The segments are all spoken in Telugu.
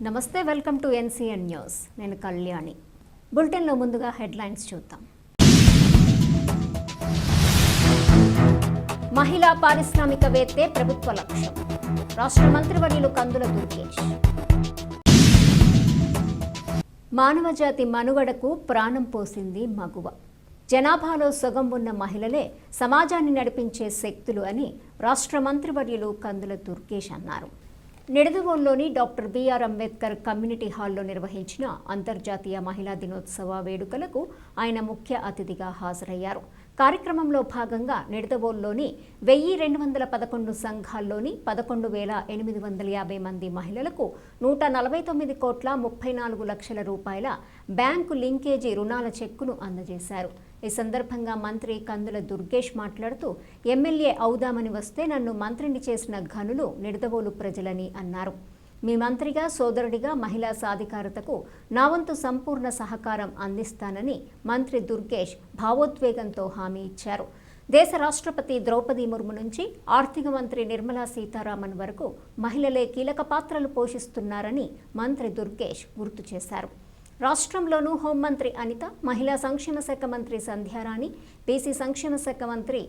నమస్తే, వెల్కమ్ టు ఎన్సీఎన్ న్యూస్. నేను కళ్యాణి. బులెటిన్లో ముందుగా హెడ్లైన్స్ చూద్దాం. మహిళా పారిశ్రామికవేత్తే ప్రభుత్వ లక్ష్యం. రాష్ట్ర మంత్రివర్యులు కందుల దుర్గేష్. మానవజాతి మనుగడకు ప్రాణం పోసింది మగువ. జనాభాలో సగం ఉన్న మహిళలే సమాజాన్ని నడిపించే శక్తులు అని రాష్ట్ర మంత్రివర్యులు కందుల దుర్గేష్ అన్నారు. నిడదవోలులోని డాక్టర్ బిఆర్ అంబేద్కర్ కమ్యూనిటీ హాల్లో నిర్వహించిన అంతర్జాతీయ మహిళా దినోత్సవ వేడుకలకు ఆయన ముఖ్య అతిథిగా హాజరయ్యారు. కార్యక్రమంలో భాగంగా నిడదవోలులోని 1211 సంఘాల్లోని 11,850 మంది మహిళలకు 149 కోట్ల 34 లక్షల రూపాయల బ్యాంకు లింకేజీ రుణాల చెక్కును అందజేశారు. ఈ సందర్భంగా మంత్రి కందుల దుర్గేష్ మాట్లాడుతూ, ఎమ్మెల్యే అవుదామని వస్తే నన్ను మంత్రిని చేసిన ఘనులు నిడదవోలు ప్రజలని అన్నారు. మీ మంత్రిగా, సోదరుడిగా మహిళా సాధికారతకు నా వంతు సంపూర్ణ సహకారం అందిస్తానని మంత్రి దుర్గేష్ భావోద్వేగంతో హామీ ఇచ్చారు. దేశ రాష్ట్రపతి ద్రౌపది ముర్ము నుంచి ఆర్థిక మంత్రి నిర్మలా సీతారామన్ వరకు మహిళలే కీలక పాత్రలు పోషిస్తున్నారని మంత్రి దుర్గేష్ గుర్తు చేశారు. రాష్ట్రంలోనూ హోంమంత్రి అనిత, మహిళా సంక్షేమ శాఖ మంత్రి సంధ్యారాణి, బీసీ సంక్షేమ శాఖ మంత్రి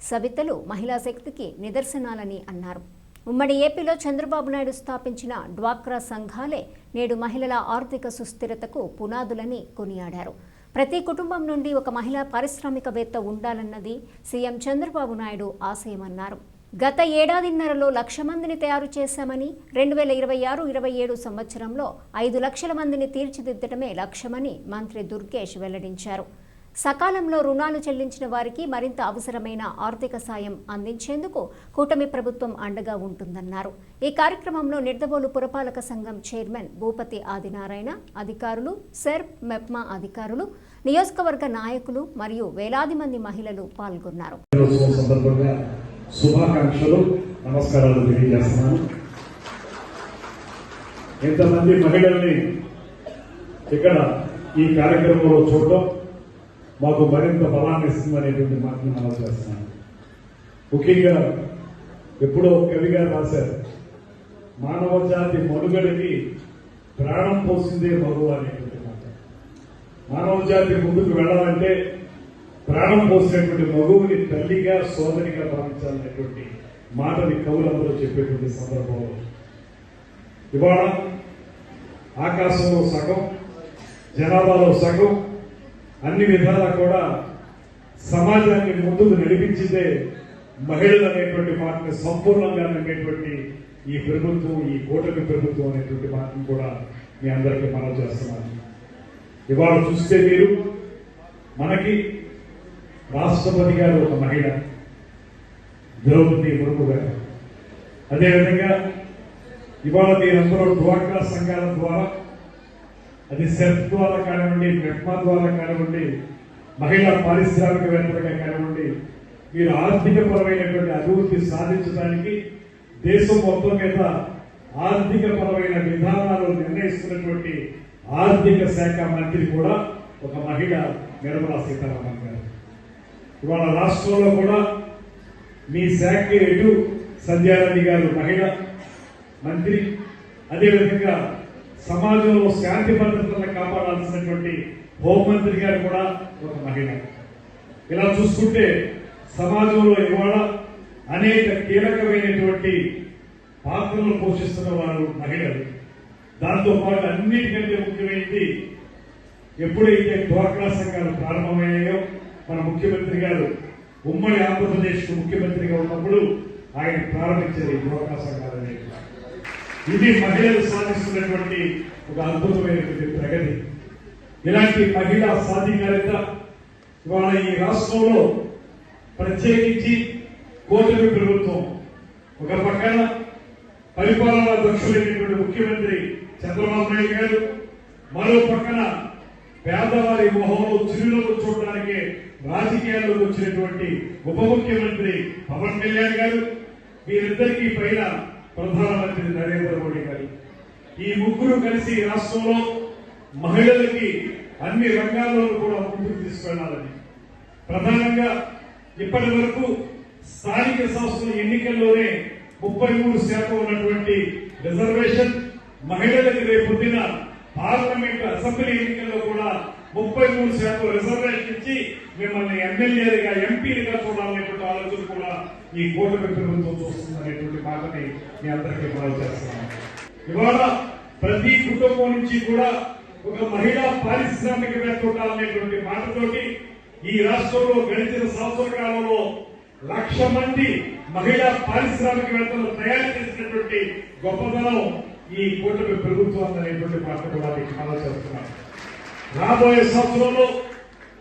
సబితలు మహిళా శక్తికి నిదర్శనాలని అన్నారు. ఉమ్మడి ఏపీలో చంద్రబాబు నాయుడు స్థాపించిన డ్వాక్రా సంఘాలే నేడు మహిళల ఆర్థిక సుస్థిరతకు పునాదులని కొనియాడారు. ప్రతి కుటుంబం నుండి ఒక మహిళా పారిశ్రామికవేత్త ఉండాలన్నది సీఎం చంద్రబాబు నాయుడు ఆశయమన్నారు. గత ఏడాదిన్నరలో 1,00,000 మందిని తయారు చేశామని, 2026-27 సంవత్సరంలో 5 లక్షల మందిని తీర్చిదిద్దడమే లక్ష్యమని మంత్రి దుర్గేష్ వెల్లడించారు. సకాలంలో రుణాలు చెల్లించిన వారికి మరింత అవసరమైన ఆర్థిక సాయం అందించేందుకు కూటమి ప్రభుత్వం అండగా ఉంటుందన్నారు. ఈ కార్యక్రమంలో నిడదవోలు పురపాలక సంఘం చైర్మన్ భూపతి ఆదినారాయణ, అధికారులు, సెర్ప్, మెప్మా అధికారులు, నియోజకవర్గ నాయకులు మరియు వేలాది మంది మహిళలు పాల్గొన్నారు. శుభాకాంక్షలు, నమస్కారాలు తెలియజేస్తున్నాను. ఎంతమంది మహిళల్ని ఇక్కడ ఈ కార్యక్రమంలో చూడటం మాకు మరింత బలాన్ని ఇస్తుందనేటువంటి మాటను మనం చేస్తున్నాను. ముఖ్యంగా ఎప్పుడో కవి గారు రాశారు, మానవ జాతి మనుగడకి ప్రాణం పోసిందే మగువ అనేటువంటి మాట. మానవ జాతి ముందుకు వెళ్లాలంటే ప్రాణం పోసినటువంటి మగువుని తల్లిగా, సోదరిగా భావించాలనేటువంటి మాటని కవులందరూ చెప్పేటువంటి సందర్భంలో ఇవాళ ఆకాశంలో సగం, జనాభాలో సగం, అన్ని విధాలా కూడా సమాజాన్ని ముందుకు నడిపించిందే మహిళలు అనేటువంటి మాటని సంపూర్ణంగా నమ్మేటువంటి ఈ ప్రభుత్వం, ఈ కూటమి ప్రభుత్వం అనేటువంటి మాటను కూడా మీ అందరికీ మనం చేస్తున్నాను. ఇవాళ చూస్తే మీరు మనకి రాష్ట్రపతి గారు ఒక మహిళ, ద్రౌపది ముర్ము గారు. అదేవిధంగా ఇవాళ మీరందరూ డ్వాక్రా సంఘాల ద్వారా, అది సెర్ప్ ద్వారా కానివ్వండి, మెప్మా ద్వారా కానివ్వండి, మహిళా పారిశ్రామికవేత్తలుగా కానివ్వండి, మీరు ఆర్థికపరమైనటువంటి అభివృద్ధి సాధించడానికి దేశం మొత్తం మీద ఆర్థికపరమైన విధానాలు నిర్ణయిస్తున్నటువంటి ఆర్థిక శాఖ మంత్రి కూడా ఒక మహిళ, నిర్మలా సీతారామన్ గారు. ఇవాళ రాష్ట్రంలో కూడా మీ శాఖ ఎటు సంధ్యారాణి గారు మహిళ మంత్రి, అదేవిధంగా సమాజంలో శాంతి భద్రతలను కాపాడాల్సినటువంటి హోంమంత్రి గారు కూడా ఒక మహిళ. ఇలా చూసుకుంటే సమాజంలో ఇవాళ అనేక కీలకమైనటువంటి పాత్రలు పోషిస్తున్న వారు మహిళలు. దాంతో పాటు అన్నిటికంటే ముఖ్యమైనది, ఎప్పుడైతే డ్వాక్రా సంఘాలు ప్రారంభమయ్యాయో మన ముఖ్యమంత్రి గారు ఉమ్మడి ఆంధ్రప్రదేశ్ ముఖ్యమంత్రిగా ఉన్నప్పుడు ఆయన ప్రారంభించేది డ్వాక్రా సంఘాలు అనేది. ఇది మహిళలు సాధిస్తున్నటువంటి ఒక అద్భుతమైనటువంటి ప్రగతి. ఇలాంటి మహిళా సాధికారిత ఇవాళ ఈ రాష్ట్రంలో ప్రత్యేకించి కూటమి ప్రభుత్వం ఒక పక్కన పరిపాలనా దక్షులైనటువంటి ముఖ్యమంత్రి చంద్రబాబు నాయుడు గారు, మరో పక్కన పేదవారి మొహంలో చిరునవ్వు చూడడానికి రాజకీయాల్లోకి వచ్చినటువంటి ఉప ముఖ్యమంత్రి పవన్ కళ్యాణ్ గారు, వీరిద్దరికీ పైన ప్రధానమంత్రి నరేంద్ర మోడీ గారు, ఈ ముగ్గురు కలిసి రాష్ట్రంలో మహిళలకి అన్ని రంగాల్లోనూ కూడా ముందుకు తీసుకెళ్లాలని, ప్రధానంగా ఇప్పటి వరకు స్థానిక సంస్థల ఎన్నికల్లోనే 33% ఉన్నటువంటి రిజర్వేషన్ మహిళలకు రేపొద్దున పార్లమెంట్ అసెంబ్లీ ఎన్నికల్లో కూడా 33% రిజర్వేషన్ ఇచ్చి మిమ్మల్ని ఎమ్మెల్యేలుగా ఎంపీలుగా చూడాలనేటువంటి ఆలోచన కూడా ఈ కూటమి ప్రభుత్వం చూస్తుందనేటువంటి మాటని మీ అందరికీ మనం చేస్తున్నాం. ఇవాళ ప్రతి కుటుంబం నుంచి కూడా ఒక మహిళా పారిశ్రామికవేత్త ఉండాలనేటువంటి మాటతోటి ఈ రాష్ట్రంలో గడిచిన సంవత్సర కాలంలో 1,00,000 మంది మహిళా పారిశ్రామికవేత్తలు తయారు చేసినటువంటి గొప్పతనం ఈ కూటమి ప్రభుత్వం అనేటువంటి మాట కూడా మీకు మనం చేస్తున్నాం. రాబోయే సంవత్సరంలో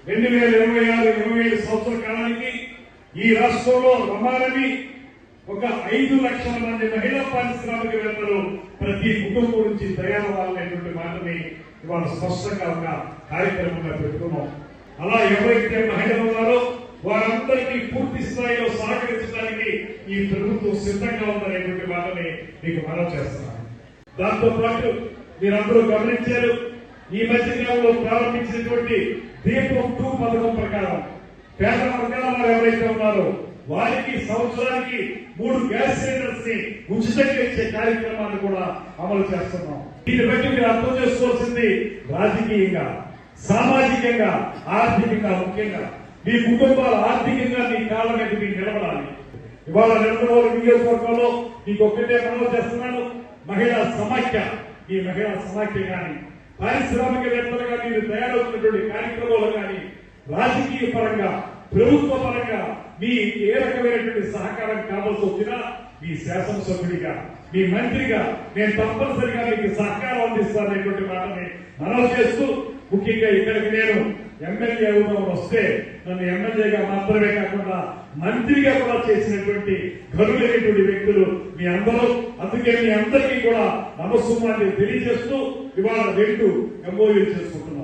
2026-27 సంవత్సర కాలానికి ఈ రాష్ట్రంలో రమారమి ఒక 5 లక్షల మంది మహిళా పారిశ్రామికవేత్తలు ప్రతి కుటుంబం నుంచి తయారవ్వాలనేటువంటి మాటని ఇవాళ స్పష్టంగా ఒక కార్యక్రమంగా పెట్టుకున్నాం. అలా ఎవరైతే మహిళలు ఉన్నారో వారందరికీ పూర్తి స్థాయిలో సహకరించడానికి ఈ ప్రభుత్వం సిద్ధంగా ఉందనేటువంటి మాటని మీకు మనం చేస్తున్నాను. దాంతో పాటు మీరందరూ గమనించారు, ఈ మధ్యకాలంలో ప్రారంభించినటువంటి దీపం 2 పథకం ప్రకారం పేద వర్గాల వారు ఎవరైతే ఉన్నారో వారికి సంవత్సరానికి 3 గ్యాస్ సిలిండర్స్ ని ఉచితంగా ఇచ్చే కార్యక్రమాన్ని కూడా అమలు చేస్తున్నాం. దీన్ని బట్టి మీరు అర్థం చేసుకోవాల్సింది రాజకీయంగా, సామాజికంగా, ఆర్థికంగా, ముఖ్యంగా మీ కుటుంబాలు ఆర్థికంగా మీ కాళ్ళ మీద మీకు నిలబడాలి. ఇవాళ నిరంతరం నియోజకవర్గంలో మీకు ఒక్కటే మనవి చేస్తున్నాను, మహిళా సమాఖ్య, ఈ మహిళా సమాఖ్య కానీ పారిశ్రామికవేత్తలుగా మీరు తయారవుతున్నటువంటి కార్యక్రమాలు కానీ రాజకీయ పరంగా, ప్రభుత్వ పరంగా మీ ఏ రకమైనటువంటి సహకారం కావాల్సి వచ్చినా మీ శాసనసభ్యుడిగా, మీ మంత్రిగా నేను తప్పనిసరిగా మీకు సహకారం అందిస్తాననేటువంటి మాటని మనవి చేస్తూ, ముఖ్యంగా ఇక్కడికి నేను ఎమ్మెల్యే అవుదామని వస్తే నన్ను ఎమ్మెల్యేగా మాత్రమే కాకుండా మంత్రిగా కూడా చేసినటువంటి ఘనులైనటువంటి వ్యక్తులు మీ అందరూ. అందుకే మీ అందరికీ కూడా నమస్సుమాన్ని తెలియజేస్తూ ఇవాళ 2 MOU చేసుకుంటున్నాం.